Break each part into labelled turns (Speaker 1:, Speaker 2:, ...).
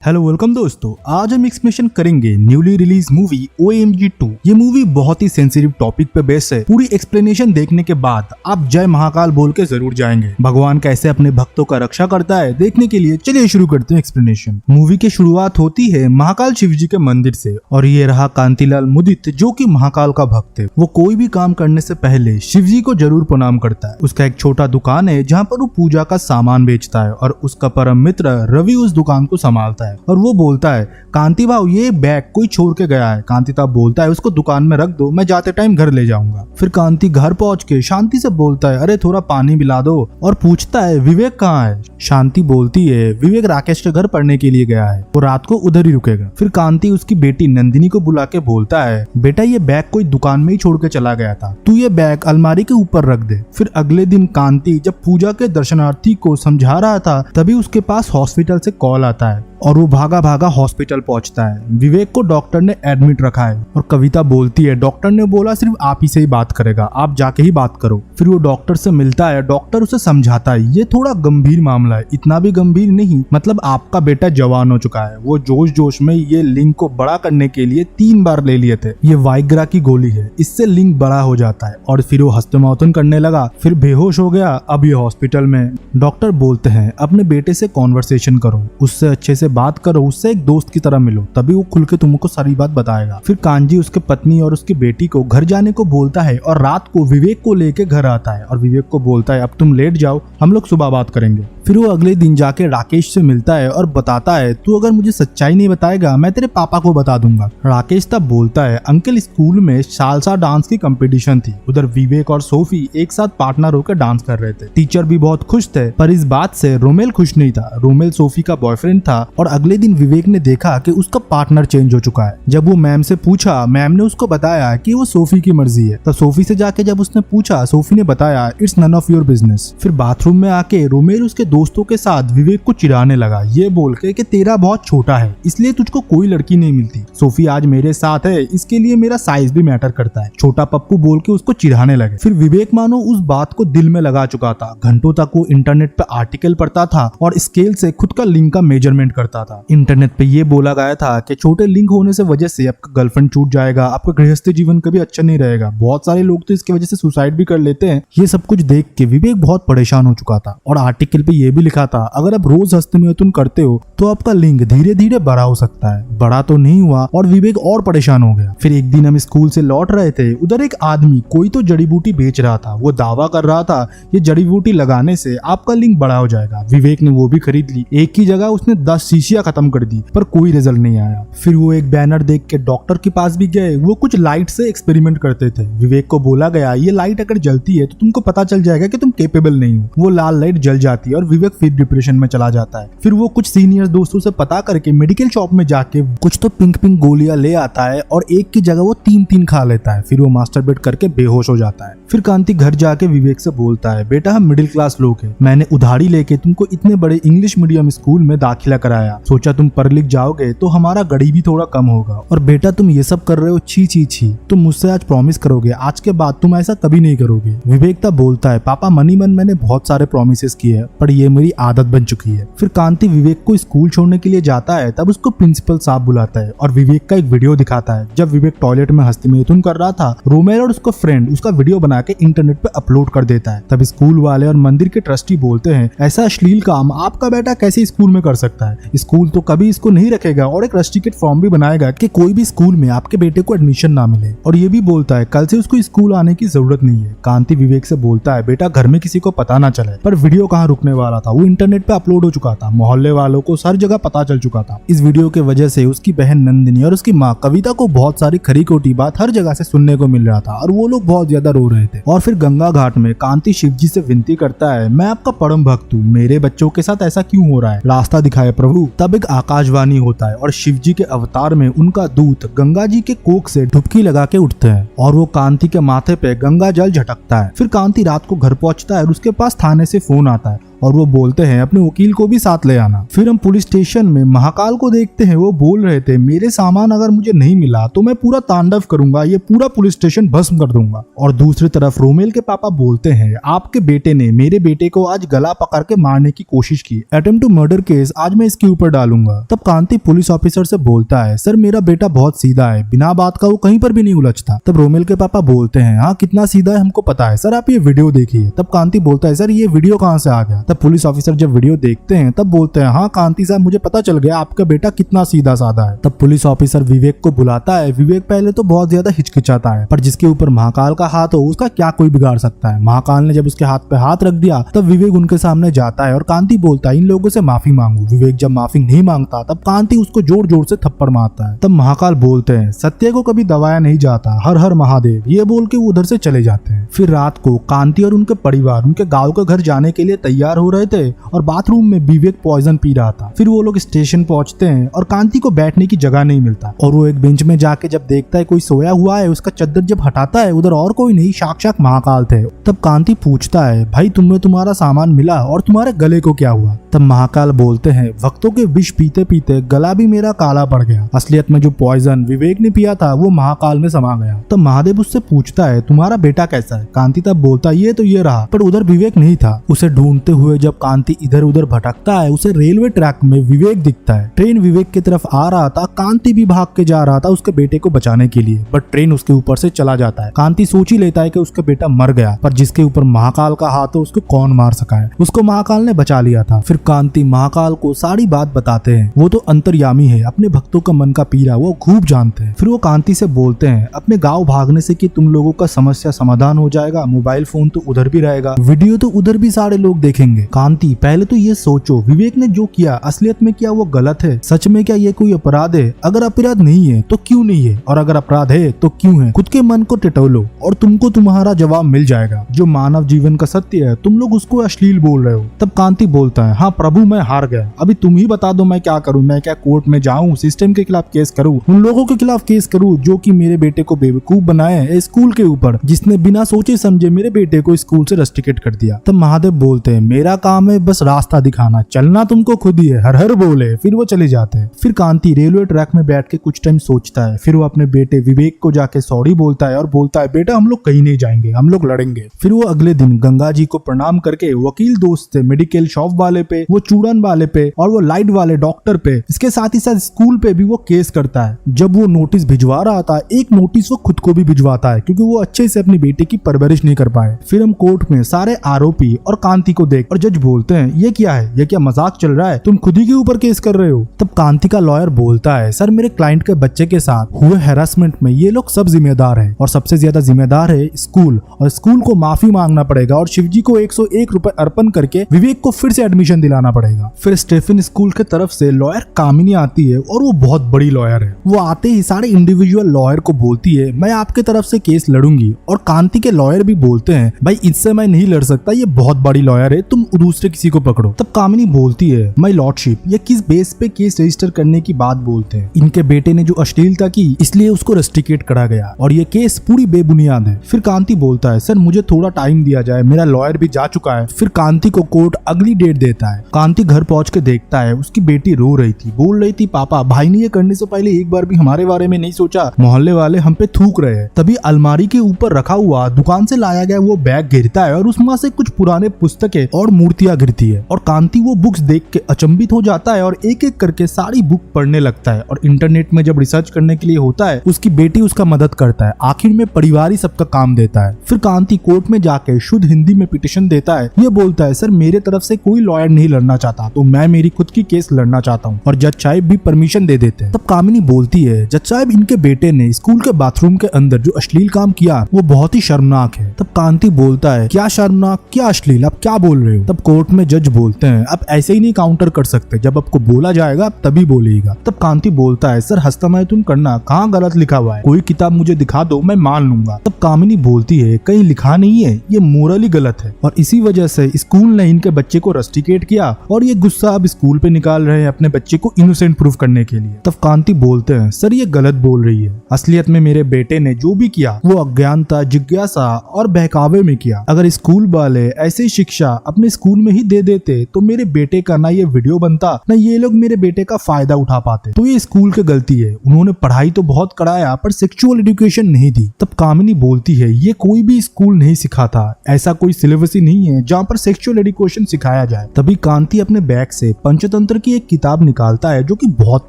Speaker 1: Hello welcome दोस्तों, आज हम एक्सप्लेनेशन करेंगे न्यूली रिलीज मूवी OMG 2। ये मूवी बहुत ही सेंसिटिव टॉपिक पे बेस है। पूरी एक्सप्लेनेशन देखने के बाद आप जय महाकाल बोल के जरूर जाएंगे। भगवान कैसे अपने भक्तों का रक्षा करता है देखने के लिए चलिए शुरू करते हैं एक्सप्लेनेशन। मूवी की शुरुआत होती है महाकाल शिव जी के मंदिर से और ये रहा कांतिलाल मुदित जो कि महाकाल का भक्त है। वो कोई भी काम करने से पहले शिव जी को जरूर प्रणाम करता है। उसका एक छोटा दुकान है जहाँ पर वो पूजा का सामान बेचता है और उसका परम मित्र रवि उस दुकान को संभालता है और वो बोलता है कांति भाव ये बैग कोई छोड़ के गया है। कांति तब बोलता है उसको दुकान में रख दो, मैं जाते टाइम घर ले जाऊंगा। फिर कांति घर पहुंच के शांति से बोलता है अरे थोड़ा पानी पिला दो और पूछता है विवेक कहाँ है। शांति बोलती है विवेक राकेश के घर पढ़ने के लिए गया है, वो रात को उधर ही रुकेगा। फिर कांति उसकी बेटी नंदिनी को बुला के बोलता है बेटा ये बैग कोई दुकान में ही छोड़ के चला गया था, तू ये बैग अलमारी के ऊपर रख दे। फिर अगले दिन कांति जब पूजा के दर्शनार्थी को समझा रहा था तभी उसके पास हॉस्पिटल से कॉल आता है और वो भागा भागा हॉस्पिटल पहुंचता है। विवेक को डॉक्टर ने एडमिट रखा है और कविता बोलती है डॉक्टर ने बोला सिर्फ आप ही से ही बात करेगा, आप जाके ही बात करो। फिर वो डॉक्टर से मिलता है, डॉक्टर उसे समझाता है ये थोड़ा गंभीर मामला है, इतना भी गंभीर नहीं, मतलब आपका बेटा जवान हो चुका है। वो जोश जोश में ये लिंग को बड़ा करने के लिए 3 बार ले लिए थे। ये वाइग्रा की गोली है, इससे लिंग बड़ा हो जाता है। और फिर वो हस्तमैथुन करने लगा, फिर बेहोश हो गया। अब ये हॉस्पिटल में। डॉक्टर बोलते हैं अपने बेटे से कॉन्वर्सेशन करो, उससे अच्छे से बात करो, उससे एक दोस्त की तरह मिलो, तभी वो खुल के तुमको सारी बात बताएगा। फिर कांजी उसके पत्नी और उसकी बेटी को घर जाने को बोलता है और रात को विवेक को लेके घर आता है और विवेक को बोलता है अब तुम लेट जाओ, हम लोग सुबह बात करेंगे। फिर वो अगले दिन जाके राकेश से मिलता है और बताता है तू अगर मुझे सच्चाई नहीं बताएगा मैं तेरे पापा को बता दूंगा। राकेश तब बोलता है अंकल स्कूल में सालसा डांस की कंपटीशन थी, उधर विवेक और सोफी एक साथ पार्टनर होकर डांस कर रहे थे। टीचर भी बहुत खुश थे, पर इस बात से रोमेल खुश नहीं था। रोमेल सोफी का बॉयफ्रेंड था और अगले दिन विवेक ने देखा कि उसका पार्टनर चेंज हो चुका है। जब वो मैम से पूछा, मैम ने उसको बताया कि वो सोफी की मर्जी है। तब सोफी से जाके जब उसने पूछा, सोफी ने बताया it's none of your business. फिर बाथरूम में आके रोमेल उसके दोस्तों के साथ विवेक को चिढ़ाने लगा, ये बोल के कि तेरा बहुत छोटा है इसलिए तुझको कोई लड़की नहीं मिलती। सोफी आज मेरे साथ है इसके लिए मेरा साइज भी मैटर करता है, छोटा पप्पू बोल के उसको चिढ़ाने लगे। फिर विवेक मानो उस बात को दिल में लगा चुका था। घंटों तक वो इंटरनेट पे आर्टिकल पढ़ता था और स्केल से खुद का लिंग का मेजरमेंट करता था। इंटरनेट पे ये बोला गया था कि छोटे लिंग होने से वजह से आपका गर्लफ्रेंड छूट जाएगा, आपका गृहस्थी जीवन कभी अच्छा नहीं रहेगा। बहुत सारे लोग तो इसकी वजह से सुसाइड भी कर लेते हैं। ये सब कुछ देख के विवेक बहुत परेशान हो चुका था और आर्टिकल पे ये भी लिखा था अगर आप रोज हस्तमैथुन करते हो तो आपका लिंग धीरे धीरे बड़ा हो सकता है। बड़ा तो नहीं हुआ और विवेक और परेशान हो गया। फिर एक दिन हम स्कूल से लौट रहे थे, उधर एक आदमी कोई तो जड़ी बूटी बेच रहा था। वो दावा कर रहा था ये जड़ी बूटी लगाने से आपका लिंग बड़ा हो जाएगा। विवेक ने वो भी खरीद ली। एक ही जगह उसने 10 शीशियां खत्म कर दी पर कोई रिजल्ट नहीं आया। फिर वो एक बैनर देख के डॉक्टर के पास भी गए। वो कुछ लाइट से एक्सपेरिमेंट करते थे। विवेक को बोला गया ये लाइट अगर जलती है तो तुमको पता चल जाएगा कि तुम केपेबल नहीं हो। वो लाल लाइट जल जाती है और विवेक फिर डिप्रेशन में चला जाता है। फिर वो कुछ सीनियर दोस्तों से पता करके मेडिकल शॉप में जाके कुछ तो पिंक पिंक गोलियां ले आता है और एक की जगह वो 3-3 खा लेता है। फिर वो मास्टरबेट करके बेहोश हो जाता है। फिर कांति घर जाके विवेक से बोलता है बेटा हम मिडिल क्लास लोग हैं, मैंने उधारी लेके तुमको इतने बड़े इंग्लिश मीडियम स्कूल में दाखिला कराया, सोचा तुम पढ़ लिख जाओगे तो हमारा गरीबी भी थोड़ा कम होगा। और बेटा तुम ये सब कर रहे हो छी छी छी, तुम मुझसे आज प्रॉमिस करोगे आज के बाद तुम ऐसा कभी नहीं करोगे। विवेक तब बोलता है पापा मनी मन मैंने बहुत सारे प्रॉमिसेस किए हैं पर ये मेरी आदत बन चुकी है। फिर कांति विवेक को स्कूल छोड़ने के लिए जाता है, तब उसको प्रिंसिपल साहब बुलाता है और विवेक का एक वीडियो दिखाता है। जब विवेक टॉयलेट में हस्तमैथुन कर रहा था, रोमेल और उसका फ्रेंड उसका वीडियो बना के इंटरनेट पे अपलोड कर देता है। तब स्कूल वाले और मंदिर के ट्रस्टी बोलते हैं ऐसा अश्लील काम आपका बेटा कैसे स्कूल में कर सकता है, स्कूल तो कभी इसको नहीं रखेगा और एक रस्टिकेट फॉर्म भी बनाएगा कि कोई भी स्कूल में आपके बेटे को एडमिशन ना मिले। और ये भी बोलता है कल से उसको स्कूल आने की जरूरत नहीं है। कांति विवेक से बोलता है बेटा घर में किसी को पता ना चले, पर वीडियो कहाँ रुकने वाला था, वो इंटरनेट पे अपलोड हो चुका था, मोहल्ले वालों को हर जगह पता चल चुका था। इस वीडियो के वजह से उसकी बहन नंदिनी और उसकी माँ कविता को बहुत सारी खरी खोटी बात हर जगह से सुनने को मिल रहा था और वो लोग बहुत ज्यादा रो रहे थे। और फिर गंगा घाट में कांति शिव जी से विनती करता है मैं आपका परम भक्त हूँ, मेरे बच्चों के साथ ऐसा क्यों हो रहा है, रास्ता दिखाए प्रभु। तब एक आकाशवाणी होता है और शिव जी के अवतार में उनका दूत गंगा जी के कोख से डुबकी लगा के उठते हैं और वो कांति के माथे पे गंगा जल झटकता है। फिर कांति रात को घर पहुंचता है और उसके पास थाने से फोन आता है और वो बोलते हैं अपने वकील को भी साथ ले आना। फिर हम पुलिस स्टेशन में महाकाल को देखते हैं। वो बोल रहे थे मेरे सामान अगर मुझे नहीं मिला तो मैं पूरा तांडव करूंगा, ये पूरा पुलिस स्टेशन भस्म कर दूंगा। और दूसरी तरफ रोमेल के पापा बोलते हैं आपके बेटे ने मेरे बेटे को आज गला पकड़ के मारने की कोशिश की, अटेम्प्ट टू मर्डर केस आज मैं इसके ऊपर डालूंगा। तब कांति पुलिस ऑफिसर से बोलता है सर मेरा बेटा बहुत सीधा है, बिना बात का वो कहीं पर भी नहीं उलझता। तब रोमेल के पापा बोलते हैं हाँ कितना सीधा है हमको पता है सर, आप ये वीडियो देखिए। तब कांति बोलता है सर ये वीडियो कहाँ से आ गया। तब पुलिस ऑफिसर जब वीडियो देखते हैं तब बोलते हैं हाँ कांति साहब मुझे पता चल गया आपका बेटा कितना सीधा साधा है। तब पुलिस ऑफिसर विवेक को बुलाता है। विवेक पहले तो बहुत ज्यादा हिचकिचाता है, पर जिसके ऊपर महाकाल का हाथ हो उसका क्या कोई बिगाड़ सकता है। महाकाल ने जब उसके हाथ पे हाथ रख दिया तब विवेक उनके सामने जाता है और कांति बोलता है इन लोगों से माफी मांगो। विवेक जब माफी नहीं मांगता तब कांति उसको जोर जोर से थप्पड़ मारता है। तब महाकाल बोलते हैं सत्य को कभी दबाया नहीं जाता, हर हर महादेव, ये बोल के वो उधर से चले जाते हैं। फिर रात को कांति और उनके परिवार उनके गाँव के घर जाने के लिए तैयार हो रहे थे और बाथरूम में विवेक पॉइजन पी रहा था। फिर वो लोग स्टेशन पहुंचते हैं और कांति को बैठने की जगह नहीं मिलता और वो एक बेंच में जाके जब देखता है कोई सोया हुआ है, उसका चद्दर जब हटाता है उधर और कोई नहीं साक्षात महाकाल थे। तब कांति पूछता है भाई तुम्हें तुम्हारा सामान मिला और तुम्हारे गले को क्या हुआ। तब महाकाल बोलते हैं भक्तों के विष पीते पीते गला भी मेरा काला पड़ गया, असलियत में जो पॉइजन विवेक ने पिया था वो महाकाल में समा गया। तब महादेव उससे पूछता है तुम्हारा बेटा कैसा है। कांति तब बोलता ये तो ये रहा, पर उधर विवेक नहीं था। उसे ढूंढते हुए जब कांति इधर उधर भटकता है उसे रेलवे ट्रैक में विवेक दिखता है। ट्रेन विवेक की तरफ आ रहा था, कांति भी भाग के जा रहा था उसके बेटे को बचाने के लिए, बट ट्रेन उसके ऊपर से चला जाता है। कांति सोच ही लेता है कि उसका बेटा मर गया, पर जिसके ऊपर महाकाल का हाथ है उसको कौन मार सका है, उसको महाकाल ने बचा लिया था। फिर कांति महाकाल को सारी बात बताते हैं। वो तो अंतर्यामी है, अपने भक्तों का मन का पीरा वो खूब जानते हैं। फिर वो कांति से बोलते हैं अपने गाँव भागने से कि तुम लोगों का समस्या समाधान हो जाएगा, मोबाइल फोन तो उधर भी रहेगा, वीडियो तो उधर भी सारे लोग देखेंगे। कांति पहले तो ये सोचो विवेक ने जो किया असलियत में क्या वो गलत है, सच में क्या ये कोई अपराध है, अगर अपराध नहीं है तो क्यों नहीं है, और अगर अपराध है तो क्यों है। खुद के मन को टिटोलो और तुमको तुम्हारा जवाब मिल जाएगा। जो मानव जीवन का सत्य है तुम लोग उसको अश्लील बोल रहे हो। तब कांति बोलता है हाँ प्रभु मैं हार गया, अभी तुम ही बता दो मैं क्या करूँ, मैं क्या कोर्ट में जाऊँ, सिस्टम के खिलाफ केस करूँ, उन लोगों के खिलाफ केस करूँ जो कि मेरे बेटे को बेवकूफ बनाए है स्कूल के ऊपर, जिसने बिना सोचे समझे मेरे बेटे को स्कूल से रस्टिकेट कर दिया। तब महादेव बोलते हैं मेरा काम है बस रास्ता दिखाना, चलना तुमको खुद ही है, हर हर बोले। फिर वो चले जाते हैं। फिर कांति रेलवे ट्रैक में बैठ के कुछ टाइम सोचता है। फिर वो अपने बेटे विवेक को जाके सॉरी बोलता है और बोलता है बेटा हम लोग कहीं नहीं जाएंगे, हम लोग लड़ेंगे। फिर वो अगले दिन गंगा जी को प्रणाम करके वकील दोस्त से मेडिकल शॉप वाले पे, वो चूड़न वाले पे और वो लाइट वाले डॉक्टर पे, इसके साथ ही साथ स्कूल पे भी वो केस करता है। जब वो नोटिस भिजवा रहा था एक नोटिस वो खुद को भी भिजवाता है क्योंकि वो अच्छे से अपनी बेटी की परवरिश नहीं कर पाए। फिर हम कोर्ट में सारे आरोपी और कांति को देख और जज बोलते हैं ये क्या है, ये क्या मजाक चल रहा है, तुम खुद ही के ऊपर केस कर रहे हो। तब कांति का लॉयर बोलता है सर मेरे क्लाइंट के बच्चे के साथ हुए हैरासमेंट में ये लोग सब जिम्मेदार हैं और सबसे ज्यादा जिम्मेदार है स्कूल, और स्कूल को माफी मांगना पड़ेगा और शिवजी को 101 रुपए अर्पण करके विवेक को फिर से एडमिशन दिलाना पड़ेगा। फिर स्टेफन स्कूल के तरफ से लॉयर कामिनी आती है और वो बहुत बड़ी लॉयर है। वो आते ही सारे इंडिविजुअल लॉयर को बोलती है मैं आपके तरफ से केस लड़ूंगी, और कांति के लॉयर भी बोलते हैं भाई इससे मैं नहीं लड़ सकता, ये बहुत बड़ी लॉयर है, तुम दूसरे किसी को पकड़ो। तब कामिनी बोलती है माय लॉर्डशिप ये किस बेस पे केस रजिस्टर करने की बात बोलते हैं, इनके बेटे ने जो अश्लीलता की इसलिए उसको रस्टिकेट करा गया और ये केस पूरी बेबुनियाद है। फिर कांति बोलता है सर मुझे थोड़ा टाइम दिया जाए, मेरा लॉयर भी जा चुका है। फिर कांति को कोर्ट अगली डेट देता है। कांति घर पहुंच के देखता है उसकी बेटी रो रही थी, बोल रही थी पापा भाई ने ये करने से पहले एक बार भी हमारे बारे में नहीं सोचा, मोहल्ले वाले हम पे थूक रहे हैं। तभी अलमारी के ऊपर रखा हुआ दुकान से लाया गया वो बैग गिरता है और उसमें से कुछ पुराने पुस्तकें और मूर्तियां गिरती है और कांति वो बुक्स देख के अचंभित हो जाता है और एक एक करके सारी बुक पढ़ने लगता है। और इंटरनेट में जब रिसर्च करने के लिए होता है उसकी बेटी उसका मदद करता है, आखिर में परिवार ही सबका काम देता है। फिर कांति कोर्ट में जाके शुद्ध हिंदी में पिटीशन देता है। ये बोलता है सर मेरे तरफ से कोई लॉयर नहीं लड़ना चाहता, तो मैं मेरी खुद की केस लड़ना चाहता हूँ, और जज साहब भी परमिशन दे देते हैं। तब कामिनी बोलती है जज साहब इनके बेटे ने स्कूल के बाथरूम के अंदर जो अश्लील काम किया वो बहुत ही शर्मनाक है। तब कांति बोलता है क्या शर्मनाक, क्या अश्लील, आप क्या बोल रहे हो। तब कोर्ट में जज बोलते हैं आप ऐसे ही नहीं काउंटर कर सकते, जब आपको बोला जाएगा आप तभी बोलिएगा। तब कांति बोलता है सर हस्तमैथुन करना कहाँ गलत लिखा हुआ है, कोई किताब मुझे दिखा दो मैं मान लूंगा। तब कामिनी बोलती है कहीं लिखा नहीं है, ये मोरली गलत है और इसी वजह से स्कूल ने इनके बच्चे को रस्टिकेट किया और ये गुस्सा अब स्कूल पे निकाल रहे हैं अपने बच्चे को इनोसेंट प्रूफ करने के लिए। तब कांति बोलते हैं सर ये गलत बोल रही है, असलियत में मेरे बेटे ने जो भी किया वो अज्ञानता, जिज्ञासा और बहकावे में किया। अगर स्कूल वाले ऐसी शिक्षा अपने स्कूल में ही दे देते तो मेरे बेटे का ना ये वीडियो बनता, ना ये लोग मेरे बेटे का फायदा उठा पाते। तो ये स्कूल की गलती है, उन्होंने पढ़ाई तो बहुत कराया पर सेक्सुअल एजुकेशन नहीं दी। तब कामिनी बोलती है ये कोई भी स्कूल नहीं सिखाता, ऐसा कोई सिलेबस ही नहीं है जहाँ पर सेक्सुअल एजुकेशन सिखाया जाए। तभी कांति अपने बैग से पंचतंत्र की एक किताब निकालता है जो कि बहुत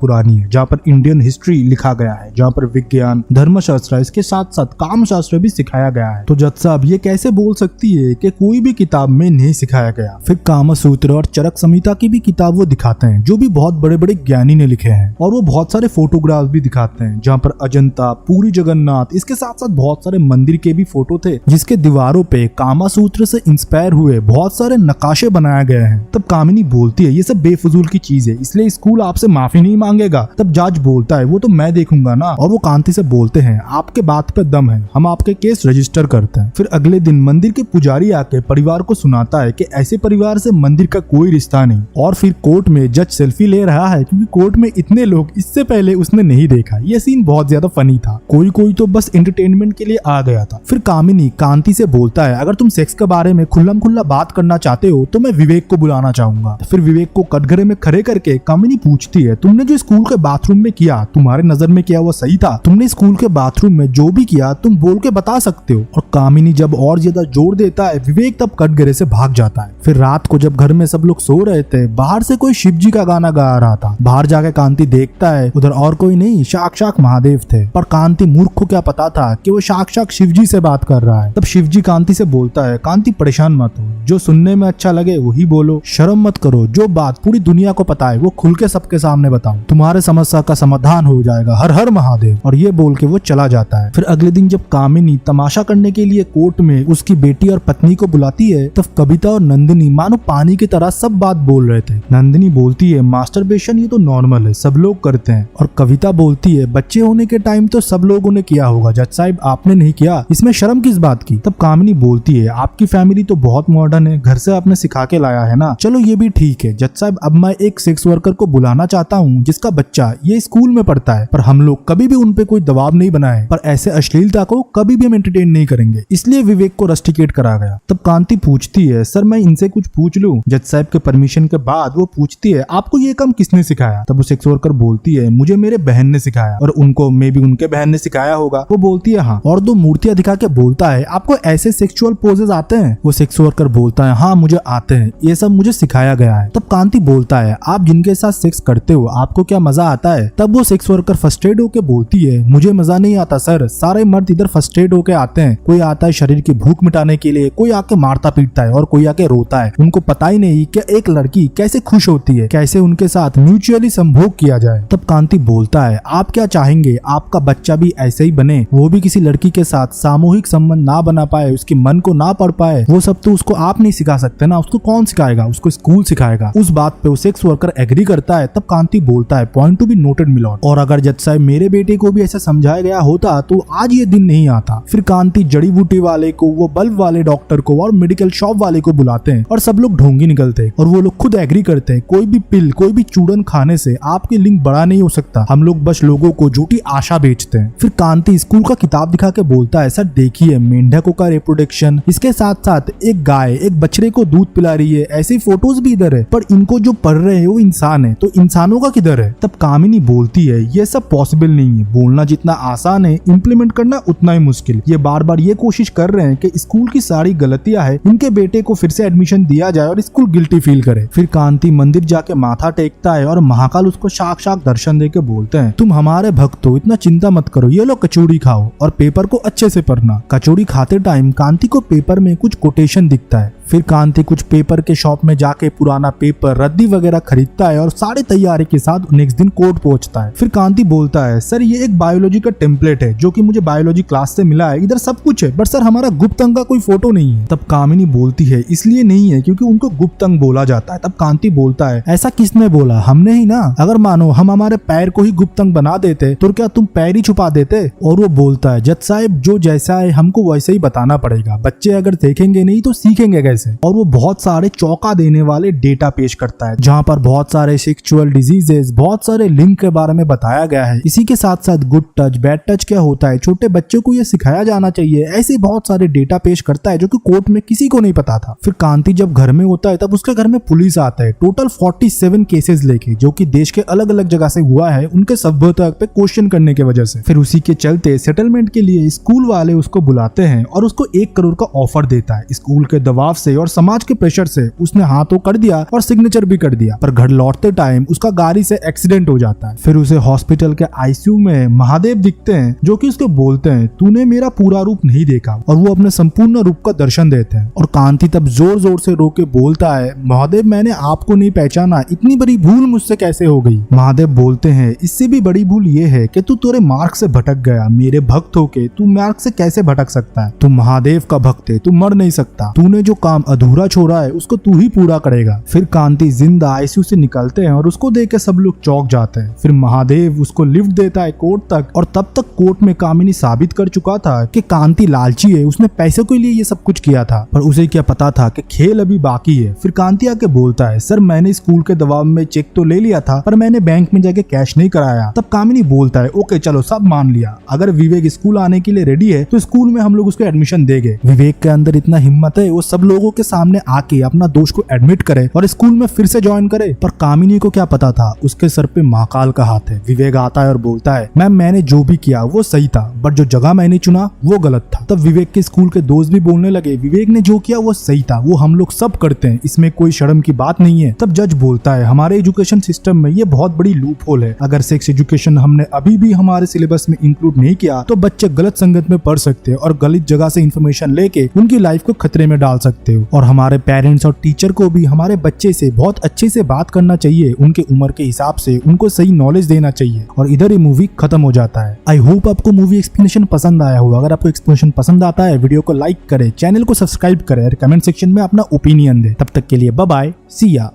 Speaker 1: पुरानी है, जहाँ पर इंडियन हिस्ट्री लिखा गया है, जहाँ पर विज्ञान, धर्मशास्त्र, इसके साथ साथ काम शास्त्र भी सिखाया गया है। तो जज साहब ये कैसे बोल सकती है कि कोई भी किताब में नहीं सिखाया गया। फिर कामा सूत्र और चरक संहिता की भी किताब वो दिखाते हैं जो भी बहुत बड़े बड़े ज्ञानी ने लिखे हैं, और वो बहुत सारे फोटोग्राफ भी दिखाते हैं जहाँ पर अजंता, पूरी जगन्नाथ, इसके साथ साथ बहुत सारे मंदिर के भी फोटो थे जिसके दीवारों पे कामा सूत्र से इंस्पायर हुए बहुत सारे नकाशे बनाए गए हैं। तब कामिनी बोलती है ये सब बेफजूल की चीज है, इसलिए स्कूल आपसे माफी नहीं मांगेगा। तब जज बोलता है वो तो मैं देखूंगा ना, और वो कांति से बोलते हैं आपके बात पे दम है, हम आपके केस रजिस्टर करते हैं। फिर अगले दिन मंदिर के पुजारी आके परिवार को सुनाता है कि ऐसे परिवार से मंदिर का कोई रिश्ता नहीं। और फिर कोर्ट में जज सेल्फी ले रहा है क्योंकि कोर्ट में इतने लोग इससे पहले उसने नहीं देखा। ये सीन बहुत ज्यादा फनी था, कोई कोई तो बस एंटरटेनमेंट के लिए आ गया था। फिर कामिनी कांति से बोलता है अगर तुम सेक्स के बारे में खुल्लम खुल्ला बात करना चाहते हो तो मैं विवेक को बुलाना चाहूंगा। फिर विवेक को कटघरे में खड़े करके कामिनी पूछती है तुमने जो स्कूल के बाथरूम में किया, तुम्हारे नजर में क्या वो सही था? तुमने स्कूल के बाथरूम में जो भी किया तुम बोल के बता सकते हो। और कामिनी जब और ज्यादा जोर देता है विवेक तब कटघरे से भाग जाता है। फिर रात को जब घर में सब लोग सो रहे थे बाहर से कोई शिव जी का गाना गा रहा था। बाहर जाके कांति देखता है उधर और कोई नहीं साक्षात महादेव थे। पर कांति मूर्ख को क्या पता था कि वो साक्षात शिव जी से बात कर रहा है। तब शिव जी कांति से बोलता है कांति परेशान मत हो, जो सुनने में अच्छा लगे वही बोलो, शर्म मत करो, जो बात पूरी दुनिया को पता है वो खुल के सबके सामने बताओ, तुम्हारे समस्या का समाधान हो जाएगा, हर हर महादेव। और ये बोल के वो चला जाता है। फिर अगले दिन जब कामिनी तमाशा करने के लिए कोर्ट में उसकी बेटी और पत्नी को बुलाती है तब कविता और नंदिनी मानो पानी की तरह सब बात बोल रहे थे। नंदिनी बोलती है मास्टरबेशन ये तो नॉर्मल है, सब लोग करते हैं। और कविता बोलती है बच्चे होने के टाइम तो सब लोगों ने किया होगा, जज साहब आपने नहीं किया, इसमें शर्म किस बात की? तब कामिनी बोलती है आपकी फैमिली तो बहुत मॉडर्न है, घर से आपने सिखा के लाया है ना, चलो ये भी ठीक है जज साहब, अब मैं एक सेक्स वर्कर को बुलाना चाहता हूँ जिसका बच्चा ये स्कूल में पढ़ता है, पर हम लोग कभी भी उन पे कोई दबाव नहीं बनाए, पर ऐसे अश्लीलता को कभी भी हम एंटरटेन नहीं करेंगे, इसलिए विवेक को रस्टिकेट करा गया। तब कांति पूछती है सर मैं इनसे कुछ पूछ लूं? जज साहब के परमिशन के बाद वो पूछती है आपको ये काम किसने सिखाया? तब वो सेक्स वर्कर बोलती है मुझे मेरे बहन ने सिखाया, और उनको मे भी उनके बहन ने सिखाया होगा। वो बोलती है हाँ, और दो मूर्तियां दिखा के बोलता है आपको ऐसे सेक्सुअल पोजेस आते हैं? वो सेक्स वर्कर बोलता है हाँ मुझे आते हैं, ये सब मुझे सिखाया गया है। तब कांति बोलता है आप जिनके साथ सेक्स करते हो आपको क्या मजा आता है? तब वो सेक्स वर्कर फर्स्टेड होके बोलती है मुझे मजा नहीं आता सर, सारे मर्द इधर फर्स्टेड होके आते हैं, कोई आता है शरीर की भूख मिटाने के लिए, कोई आके मारता पीटता है और कोई आके रोता है, उनको पता ही नहीं कि एक लड़की कैसे खुश होती है, कैसे उनके साथ म्यूचुअली संभोग किया जाए। तब कांति बोलता है आप क्या चाहेंगे आपका बच्चा भी ऐसे ही बने, वो भी किसी लड़की के साथ सामूहिक संबंध ना बना पाए, उसके मन को ना पढ़ पाए, वो सब तो उसको आप नहीं सिखा सकते ना, उसको कौन सिखाएगा, उसको स्कूल सिखाएगा। उस बात पे वो सेक्स वर्कर एग्री करता है। तब कांति बोलता है point to be noted milord, और अगर जज साहब मेरे बेटे को भी ऐसा समझाया गया होता तो आज ये दिन नहीं आता। फिर कांति जड़ी बूटी वाले को, वो बल्ब वाले डॉक्टर को और मेडिकल शॉप वाले को बुलाते हैं और सब लोग ढोंगी निकलते हैं और वो लोग खुद एग्री करते हैं कोई भी पिल, कोई भी चूड़न खाने से आपकी लिंग बड़ा नहीं हो सकता, हम लोग बस लोगों को झूठी आशा बेचते हैं। फिर कांति स्कूल का किताब दिखा के बोलता है सर देखिए मेंढकों का रिप्रोडक्शन, इसके साथ साथ एक गाय एक बछड़े को दूध पिला रही है, ऐसी फोटोज भी इधर है, पर इनको जो पढ़ रहे हैं वो इंसान है, तो इंसानों का किधर है? तब कामिनी बोलती है ये सब पॉसिबल नहीं है, बोलना जितना आसान है इम्प्लीमेंट करना उतना ही मुश्किल। ये बार बार ये कोशिश कर रहे हैं कि स्कूल की सारी गलतियां है, इनके बेटे को फिर से एडमिशन दिया जाए और स्कूल गिल्टी फील करे। फिर कांति मंदिर जाके माथा टेकता है और महाकाल उसको साक्षात दर्शन दे के बोलते हैं तुम हमारे भक्त हो, इतना चिंता मत करो, ये लो कचौड़ी खाओ और पेपर को अच्छे से पढ़ना। कचौड़ी खाते टाइम कांति को पेपर में कुछ कोटेशन दिखता है। फिर कांति कुछ पेपर के शॉप में जाके पुराना पेपर, रद्दी वगैरह खरीदता है और सारी तैयारी के साथ नेक्स्ट दिन कोर्ट पहुंचता है। फिर कांति बोलता है सर ये एक बायोलॉजी का टेम्पलेट है जो कि मुझे बायोलॉजी क्लास से मिला है, इधर सब कुछ है बट सर हमारा गुप्त अंग का कोई फोटो नहीं है। तब कामिनी बोलती है इसलिए नहीं है क्योंकि उनको गुप्त अंग बोला जाता है। तब कांति बोलता है ऐसा किसने बोला, हमने ही ना, अगर मानो हम हमारे पैर को ही गुप्त अंग बना देते तो क्या तुम पैर ही छुपा देते? और वो बोलता है जज साहब जो जैसा है हमको वैसे ही बताना पड़ेगा, बच्चे अगर देखेंगे नहीं तो सीखेंगे कैसे? कैसे, और वो बहुत सारे चौंका देने वाले डेटा पेश करता है जहाँ पर बहुत सारे सेक्सुअल डिजीजेस, बहुत सारे लिंक के बारे में बताया गया है। इसी के साथ साथ गुड टच बैड टच क्या होता है, छोटे बच्चों को ये सिखाया जाना चाहिए, ऐसे बहुत सारे डेटा पेश करता है जो कि कोर्ट में किसी को नहीं पता था। फिर कांति जब घर में होता है तब उसके घर में पुलिस आता है टोटल 47 केसेस लेके, जो कि देश के अलग अलग जगह से हुआ है उनके सभ्यता पे क्वेश्चन करने की वजह से। फिर उसी के चलते सेटलमेंट के लिए स्कूल वाले उसको बुलाते हैं और उसको 1 करोड़ का ऑफर देता है। स्कूल के दबाव से और समाज के प्रेशर से उसने हाँ तो कर दिया और सिग्नेचर भी कर दिया, पर घर लौटते टाइम उसका गाड़ी से एक्सीडेंट हो जाता है। फिर उसे हॉस्पिटल के आईसीयू में महादेव दिखते हैं जो कि उसको बोलते हैं तूने मेरा पूरा रूप नहीं देखा, और वो अपने संपूर्ण रूप का दर्शन देते हैं। और कांति तब जोर जोर से रो के बोलता है महादेव मैंने आपको नहीं पहचाना, इतनी बड़ी भूल मुझसे कैसे हो गई। महादेव बोलते हैं इससे भी बड़ी भूल ये है कि तू तेरे मार्ग से भटक गया, मेरे भक्त होके तू मार्ग से कैसे भटक सकता है, तू महादेव का भक्त है, तू मर नहीं सकता, तूने जो काम अधूरा छोड़ा है उसको तू ही पूरा करेगा। फिर कांति जिंदा आईसीयू से निकलते हैं और उसको देख के सब लोग चौंक जाते हैं। फिर महादेव उसको लिफ्ट देता है कोर्ट तक, और तब तक कोर्ट में कामिनी साबित कर चुका था कि कांति लालची है, उसने पैसे के लिए ये सब कुछ किया था, पर उसे क्या पता था कि खेल अभी बाकी है। फिर कांति आके बोलता है सर मैंने स्कूल के दबाव में चेक तो ले लिया था पर मैंने बैंक में जाके कैश नहीं कराया। तब कामिनी बोलता है ओके चलो सब मान लिया, अगर विवेक स्कूल आने के लिए रेडी है तो स्कूल में हम लोग उसको एडमिशन देंगे। विवेक के अंदर इतना हिम्मत है वो सब लोगों के सामने आके अपना दोष को एडमिट करे और स्कूल में फिर से ज्वाइन करे, पर कामिनी को क्या पता था उसके सर पे महाकाल का हाथ है। विवेक आता है और बोलता है मैम मैंने जो भी किया वो सही था, बट जो जगह मैंने चुना वो गलत था। तब विवेक के स्कूल के दोस्त भी बोलने लगे विवेक ने जो किया वो सही था, वो हम लोग सब करते हैं, इसमें कोई शर्म की बात नहीं है। तब जज बोलता है हमारे एजुकेशन सिस्टम में ये बहुत बड़ी लूप होल है, अगर सेक्स एजुकेशन हमने अभी भी हमारे सिलेबस में इंक्लूड नहीं किया तो बच्चे गलत संगत में पढ़ सकते हैं और गलत जगह से इन्फॉर्मेशन लेके उनकी लाइफ को खतरे में डाल सकते हो। और हमारे पेरेंट्स और टीचर को भी हमारे बच्चे से बहुत अच्छे से बात करना चाहिए, उनके उम्र के हिसाब से उनको सही नॉलेज देना चाहिए। और इधर ये मूवी खत्म हो जाता है। आई होप आपको मूवी एक्सप्लेनेशन पसंद आया होगा। अगर आपको एक्सप्लेनेशन पसंद आता है वीडियो को लाइक करें, चैनल को सब्सक्राइब करें और कमेंट सेक्शन में अपना ओपिनियन दे। तब तक के लिए बाय बाय, सी या।